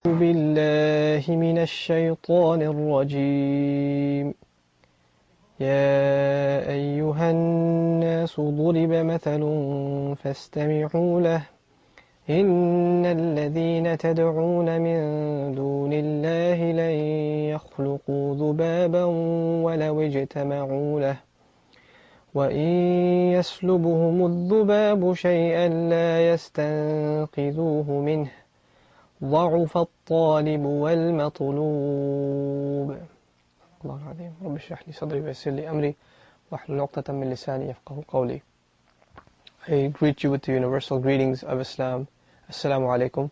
بالله من الشيطان الرجيم يا أيها الناس ضرب مثل فاستمعوا له إن الذين تدعون من دون الله لن يخلقوا ذبابا ولو اجتمعوا له وإن يسلبهم الذباب شيئا لا يستنقذوه منه ضعف الطالب والمطلوب الله العظيم رب اشرح لي صدري ويسر لي أمري واحلل عقدة من لساني يفقهوا قولي. I greet you with the universal greetings of Islam. Assalamu alaikum.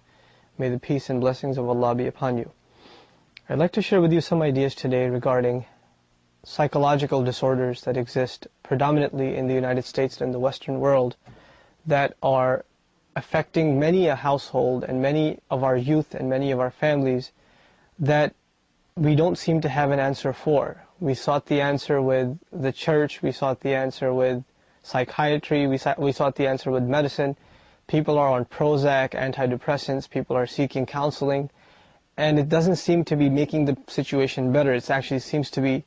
May the peace and blessings of Allah be upon you. I'd like to share with you some ideas today regarding psychological disorders that exist predominantly in the United States and the Western world that are affecting many a household and many of our youth and many of our families that we don't seem to have an answer for. We sought the answer with the church, we sought the answer with psychiatry, we sought the answer with medicine. People are on Prozac, antidepressants, people are seeking counseling, and it doesn't seem to be making the situation better. It actually seems to be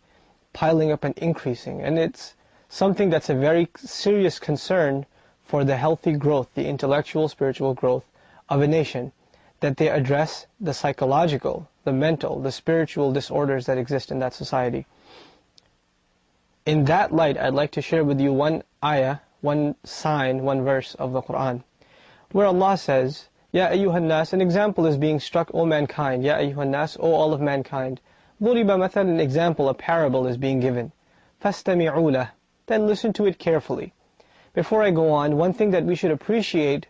piling up and increasing, and it's something that's a very serious concern for the healthy growth, the intellectual, spiritual growth of a nation, that they address the psychological, the mental, the spiritual disorders that exist in that society. In that light, I'd like to share with you one ayah, one sign, one verse of the Qur'an, where Allah says, Ya ayyuhan nas, an example is being struck, O mankind, Ya ayyuhan nas, O all of mankind. ضُرِبَ مثل, an example, a parable is being given. فَاسْتَمِعُوا لَهُ, then listen to it carefully. Before I go on, one thing that we should appreciate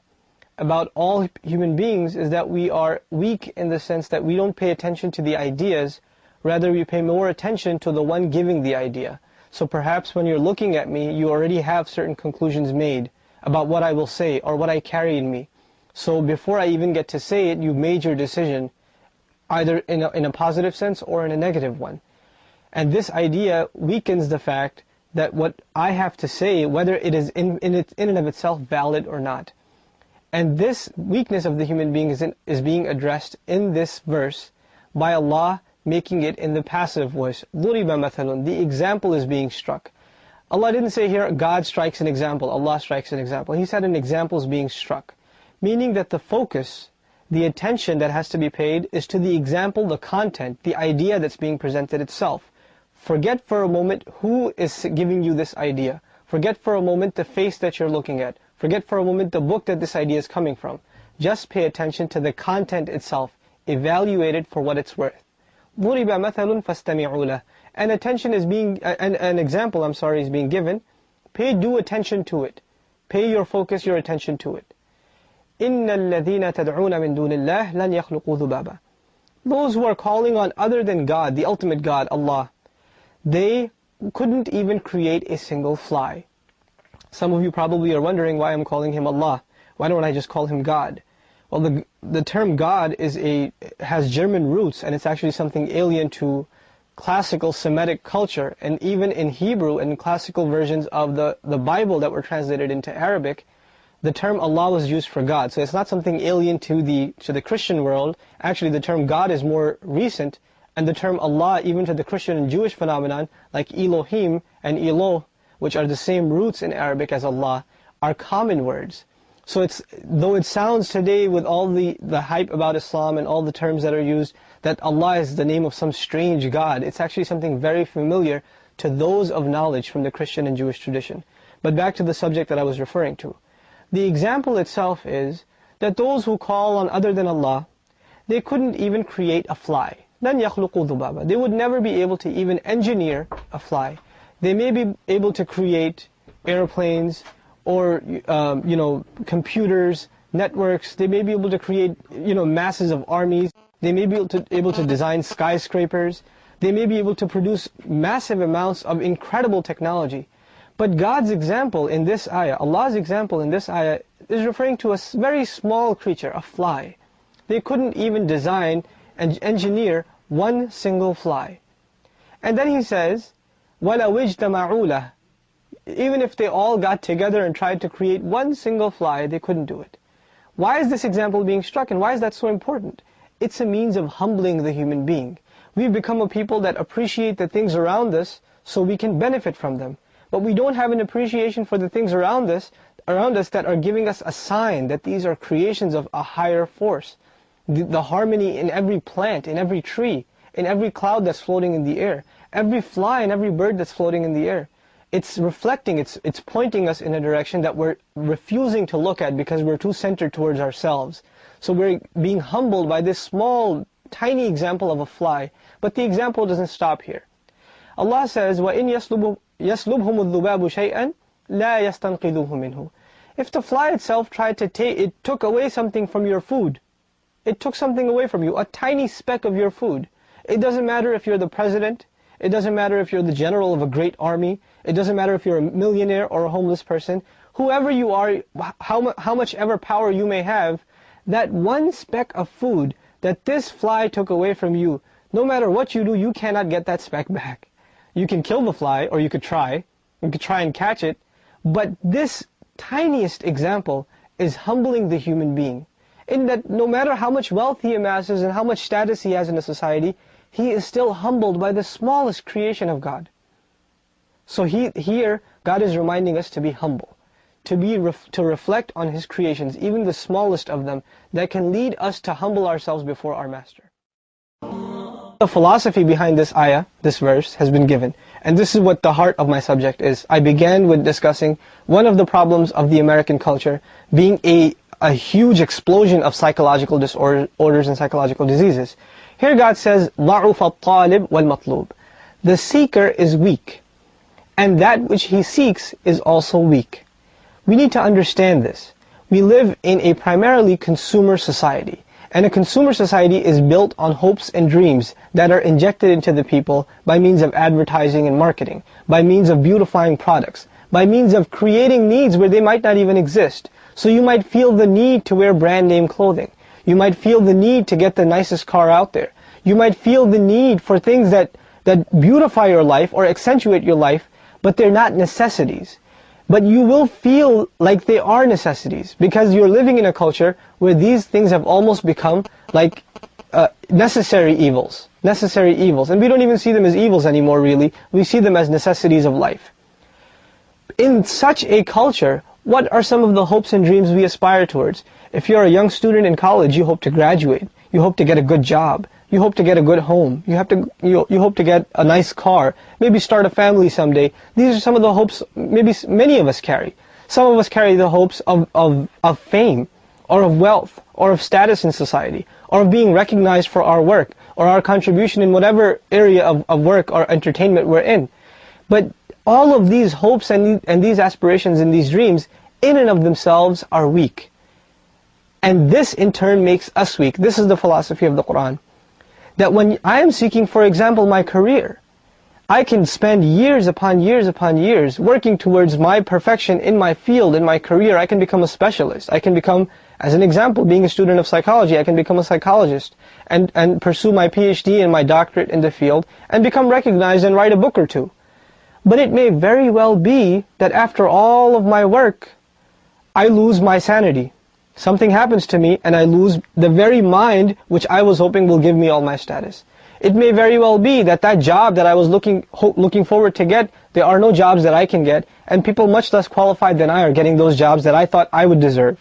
about all human beings is that we are weak in the sense that we don't pay attention to the ideas, rather we pay more attention to the one giving the idea. So perhaps when you're looking at me, you already have certain conclusions made about what I will say or what I carry in me. So before I even get to say it, you've made your decision, either in a positive sense or in a negative one. And this idea weakens the fact that what I have to say, whether it is in and of itself valid or not. And this weakness of the human being is being addressed in this verse by Allah, making it in the passive voice. ضُرِبَ مَثَلٌ, the example is being struck. Allah didn't say here, God strikes an example, Allah strikes an example. He said an example is being struck. Meaning that the focus, the attention that has to be paid is to the example, the content, the idea that's being presented itself. Forget for a moment who is giving you this idea. Forget for a moment the face that you're looking at. Forget for a moment the book that this idea is coming from. Just pay attention to the content itself. Evaluate it for what it's worth. ضُرِبَ مَثَلٌ فَاسْتَمِعُوا لَهُ. An example is being given. Pay due attention to it. Pay your focus, your attention to it. إِنَّ الَّذِينَ تَدْعُونَ مِن دُونِ اللَّهِ لَنْ يَخْلُقُوا ذُبَابًا. Those who are calling on other than God, the ultimate God, Allah, they couldn't even create a single fly. Some of you probably are wondering why I'm calling Him Allah. Why don't I just call Him God? Well, the term God has German roots, and it's actually something alien to classical Semitic culture. And even in Hebrew and classical versions of the Bible that were translated into Arabic, the term Allah was used for God. So it's not something alien to the Christian world. Actually, the term God is more recent, and the term Allah, even to the Christian and Jewish phenomenon, like Elohim and Eloh, which are the same roots in Arabic as Allah, are common words. So though it sounds today with all the hype about Islam and all the terms that are used, that Allah is the name of some strange God, it's actually something very familiar to those of knowledge from the Christian and Jewish tradition. But back to the subject that I was referring to. The example itself is that those who call on other than Allah, they couldn't even create a fly. لَنْ يَخْلُقُوا ذُبَابًا. They would never be able to even engineer a fly. They may be able to create airplanes or computers, networks. They may be able to create masses of armies. They may be able to design skyscrapers. They may be able to produce massive amounts of incredible technology. But God's example in this ayah, Allah's example in this ayah, is referring to a very small creature, a fly. They couldn't even design and engineer one single fly. And then He says, وَلَوْ اجْتَمَعُوا لَهُ. Even if they all got together and tried to create one single fly, they couldn't do it. Why is this example being struck, and why is that so important? it's a means of humbling the human being. We've become a people that appreciate the things around us so we can benefit from them. But we don't have an appreciation for the things around us that are giving us a sign that these are creations of a higher force. The harmony in every plant, in every tree, in every cloud that's floating in the air, every fly and every bird that's floating in the air. It's reflecting, it's pointing us in a direction that we're refusing to look at because we're too centered towards ourselves. So we're being humbled by this small, tiny example of a fly. But the example doesn't stop here. Allah says, وَإِنْ يَسْلُبْهُمُ الذُّبَابُ شَيْئًا لَا يَسْتَنْقِذُوهُ مِنْهُ. If the fly itself tried to it took away something from your food. It took something away from you, a tiny speck of your food. It doesn't matter if you're the president. It doesn't matter if you're the general of a great army. It doesn't matter if you're a millionaire or a homeless person. Whoever you are, how much ever power you may have, that one speck of food that this fly took away from you, no matter what you do, you cannot get that speck back. You can kill the fly, or you could try and catch it, but this tiniest example is humbling the human being, in that no matter how much wealth he amasses and how much status he has in a society, he is still humbled by the smallest creation of God. So here, God is reminding us to be humble, to reflect on His creations, even the smallest of them, that can lead us to humble ourselves before our Master. The philosophy behind this ayah, this verse, has been given. And this is what the heart of my subject is. I began with discussing one of the problems of the American culture being a huge explosion of psychological disorders and psychological diseases. Here God says, ضَعُفَ الطَّالِبْ وَالْمَطْلُوبِ. The seeker is weak, and that which he seeks is also weak. We need to understand this. We live in a primarily consumer society. And a consumer society is built on hopes and dreams that are injected into the people by means of advertising and marketing, by means of beautifying products, by means of creating needs where they might not even exist. So you might feel the need to wear brand name clothing. You might feel the need to get the nicest car out there. You might feel the need for things that beautify your life or accentuate your life, but they're not necessities. But you will feel like they are necessities because you're living in a culture where these things have almost become like necessary evils. And we don't even see them as evils anymore, really. We see them as necessities of life. In such a culture, what are some of the hopes and dreams we aspire towards? If you're a young student in college, you hope to graduate. You hope to get a good job. You hope to get a good home. You hope to get a nice car. Maybe start a family someday. These are some of the hopes maybe many of us carry. Some of us carry the hopes of fame, or of wealth, or of status in society, or of being recognized for our work, or our contribution in whatever area of work or entertainment we're in. But all of these hopes and these aspirations and these dreams, in and of themselves, are weak. And this in turn makes us weak. This is the philosophy of the Quran. That when I am seeking, for example, my career, I can spend years upon years upon years working towards my perfection in my field, in my career. I can become a specialist. I can become, as an example, being a student of psychology, I can become a psychologist and pursue my PhD and my doctorate in the field and become recognized and write a book or two. But it may very well be that after all of my work, I lose my sanity. Something happens to me and I lose the very mind which I was hoping will give me all my status. It may very well be that job that I was looking forward to get, there are no jobs that I can get, and people much less qualified than I are getting those jobs that I thought I would deserve.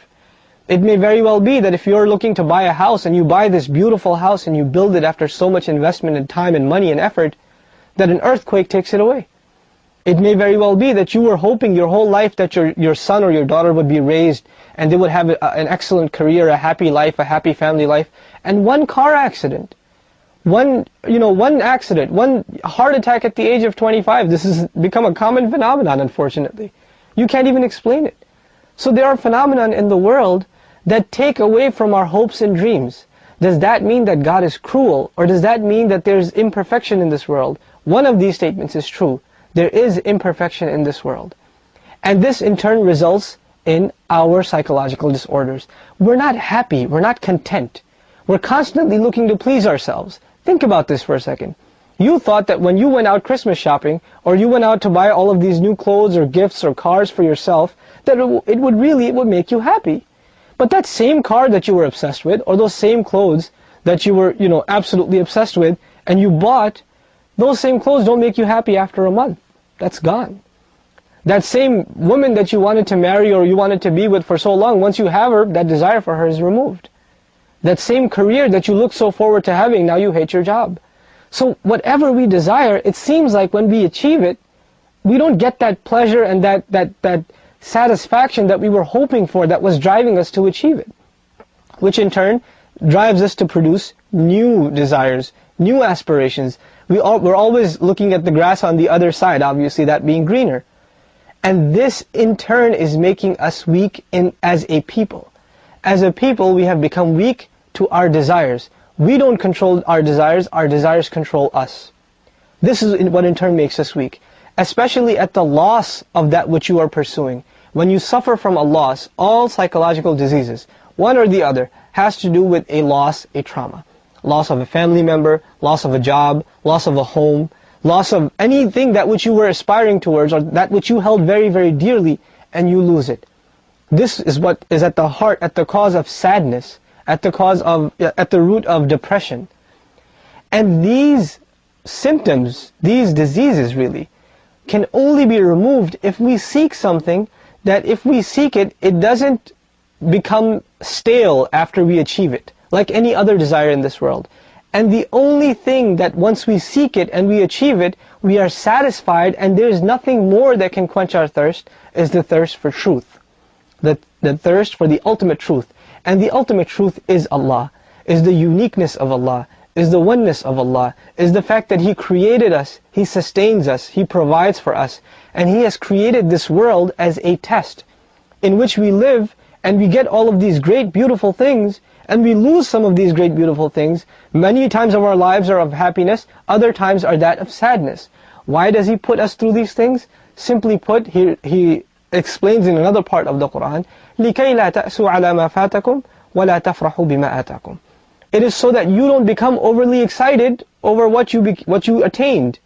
It may very well be that if you're looking to buy a house and you buy this beautiful house and you build it after so much investment and time and money and effort, that an earthquake takes it away. It may very well be that you were hoping your whole life that your son or your daughter would be raised and they would have an excellent career, a happy life, a happy family life, and one car accident, one accident, one heart attack at the age of 25, this has become a common phenomenon, unfortunately. You can't even explain it. So there are phenomena in the world that take away from our hopes and dreams. Does that mean that God is cruel, or does that mean that there's imperfection in this world? One of these statements is true. There is imperfection in this world. And this in turn results in our psychological disorders. We're not happy, we're not content. We're constantly looking to please ourselves. Think about this for a second. You thought that when you went out Christmas shopping, or you went out to buy all of these new clothes or gifts or cars for yourself, that it would make you happy. But that same car that you were obsessed with, or those same clothes, that you were, absolutely obsessed with, and you bought, those same clothes don't make you happy after a month. That's gone. That same woman that you wanted to marry or you wanted to be with for so long, once you have her, that desire for her is removed. That same career that you look so forward to having, now you hate your job. So whatever we desire, it seems like when we achieve it, we don't get that pleasure and that satisfaction that we were hoping for, that was driving us to achieve it. Which in turn drives us to produce new desires, new aspirations. We're always looking at the grass on the other side, obviously that being greener. And this in turn is making us weak as a people. As a people, we have become weak to our desires. We don't control our desires control us. This is what in turn makes us weak. Especially at the loss of that which you are pursuing. When you suffer from a loss, all psychological diseases, one or the other, has to do with a loss, a trauma. Loss of a family member, loss of a job, loss of a home, loss of anything that which you were aspiring towards, or that which you held very, very dearly, and you lose it. This is what is at the heart, at the cause of sadness, at the root of depression. And these symptoms, these diseases really, can only be removed if we seek something that if we seek it, it doesn't become stale after we achieve it, like any other desire in this world. And the only thing that once we seek it and we achieve it, we are satisfied and there is nothing more that can quench our thirst, is the thirst for truth. The thirst for the ultimate truth. And the ultimate truth is Allah, is the uniqueness of Allah, is the oneness of Allah, is the fact that He created us, He sustains us, He provides for us, and He has created this world as a test in which we live and we get all of these great beautiful things and we lose some of these great beautiful things. Many times of our lives are of happiness, other times are that of sadness. Why does He put us through these things? Simply put, He explains in another part of the Quran, لِكَيْ لَا تَأْسُوا عَلَى مَا فَاتَكُمْ وَلَا تَفْرَحُوا بِمَا آتَاكُمْ. It is so that you don't become overly excited over what you attained,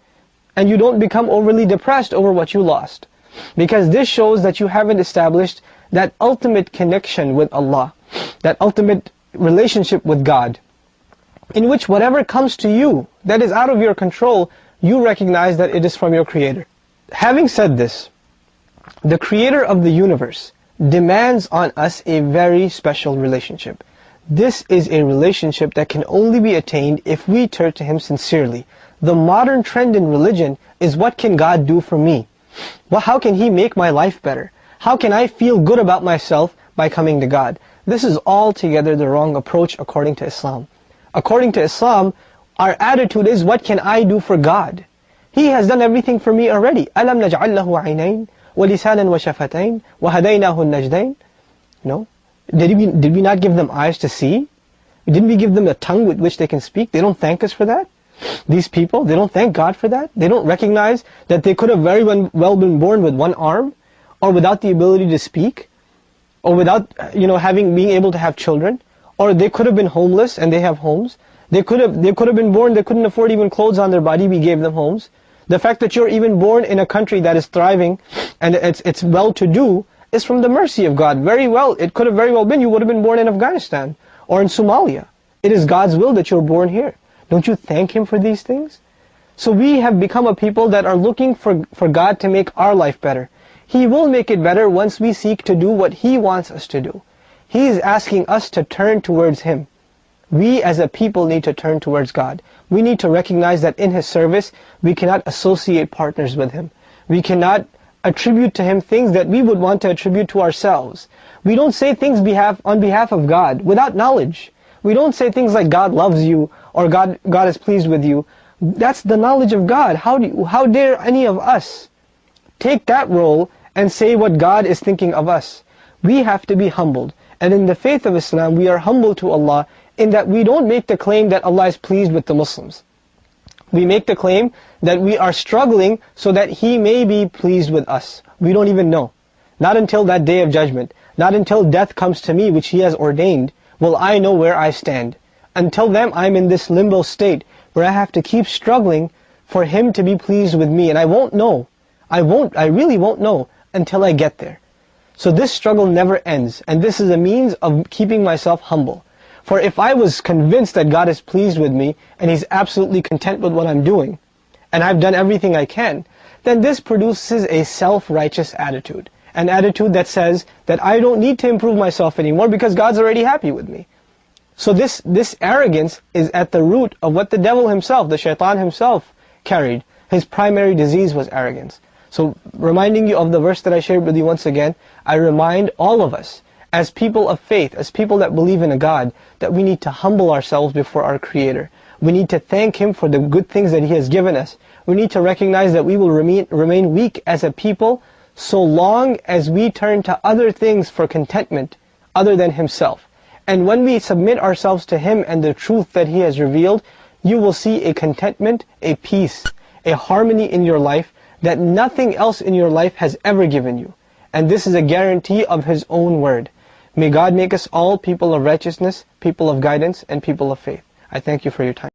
and you don't become overly depressed over what you lost. Because this shows that you haven't established that ultimate connection with Allah, that ultimate relationship with God, in which whatever comes to you that is out of your control, you recognize that it is from your Creator. Having said this, the Creator of the universe demands on us a very special relationship. This is a relationship that can only be attained if we turn to Him sincerely. The modern trend in religion is, what can God do for me? Well, how can He make my life better? How can I feel good about myself by coming to God? This is altogether the wrong approach according to Islam. According to Islam, our attitude is, what can I do for God? He has done everything for me already. أَلَمْ نَجْعَلْ لَهُ عَيْنَيْن وَلِسَانًا وَشَفَتَيْن وَهَدَيْنَاهُ النَّجْدَيْن. No? Did we not give them eyes to see? Didn't we give them a tongue with which they can speak? They don't thank us for that? These people, they don't thank God for that? They don't recognize that they could have very well been born with one arm, or without the ability to speak, or without being able to have children, or they could have been homeless and they have homes. They could have been born, they couldn't afford even clothes on their body, we gave them homes. The fact that you're even born in a country that is thriving and it's well-to-do is from the mercy of God. It could have very well been you would have been born in Afghanistan or in Somalia. It is God's will that you're born here. Don't you thank Him for these things? So we have become a people that are looking for God to make our life better. He will make it better once we seek to do what He wants us to do. He is asking us to turn towards Him. We as a people need to turn towards God. We need to recognize that in His service, we cannot associate partners with Him. We cannot attribute to Him things that we would want to attribute to ourselves. We don't say things on behalf of God without knowledge. We don't say things like God loves you or God is pleased with you. That's the knowledge of God. How dare any of us take that role and say what God is thinking of us? We have to be humbled. And in the faith of Islam, we are humble to Allah in that we don't make the claim that Allah is pleased with the Muslims. We make the claim that we are struggling so that He may be pleased with us. We don't even know. Not until that day of judgment. Not until death comes to me, which He has ordained, will I know where I stand. Until then, I'm in this limbo state where I have to keep struggling for Him to be pleased with me. And I won't know. I really won't know until I get there. So this struggle never ends. And this is a means of keeping myself humble. For if I was convinced that God is pleased with me and He's absolutely content with what I'm doing, and I've done everything I can, then this produces a self-righteous attitude. An attitude that says that I don't need to improve myself anymore because God's already happy with me. So this arrogance is at the root of what the devil himself, the shaitan himself, carried. His primary disease was arrogance. So reminding you of the verse that I shared with you once again, I remind all of us, as people of faith, as people that believe in a God, that we need to humble ourselves before our Creator. We need to thank Him for the good things that He has given us. We need to recognize that we will remain weak as a people so long as we turn to other things for contentment other than Himself. And when we submit ourselves to Him and the truth that He has revealed, you will see a contentment, a peace, a harmony in your life that nothing else in your life has ever given you. And this is a guarantee of His own word. May God make us all people of righteousness, people of guidance, and people of faith. I thank you for your time.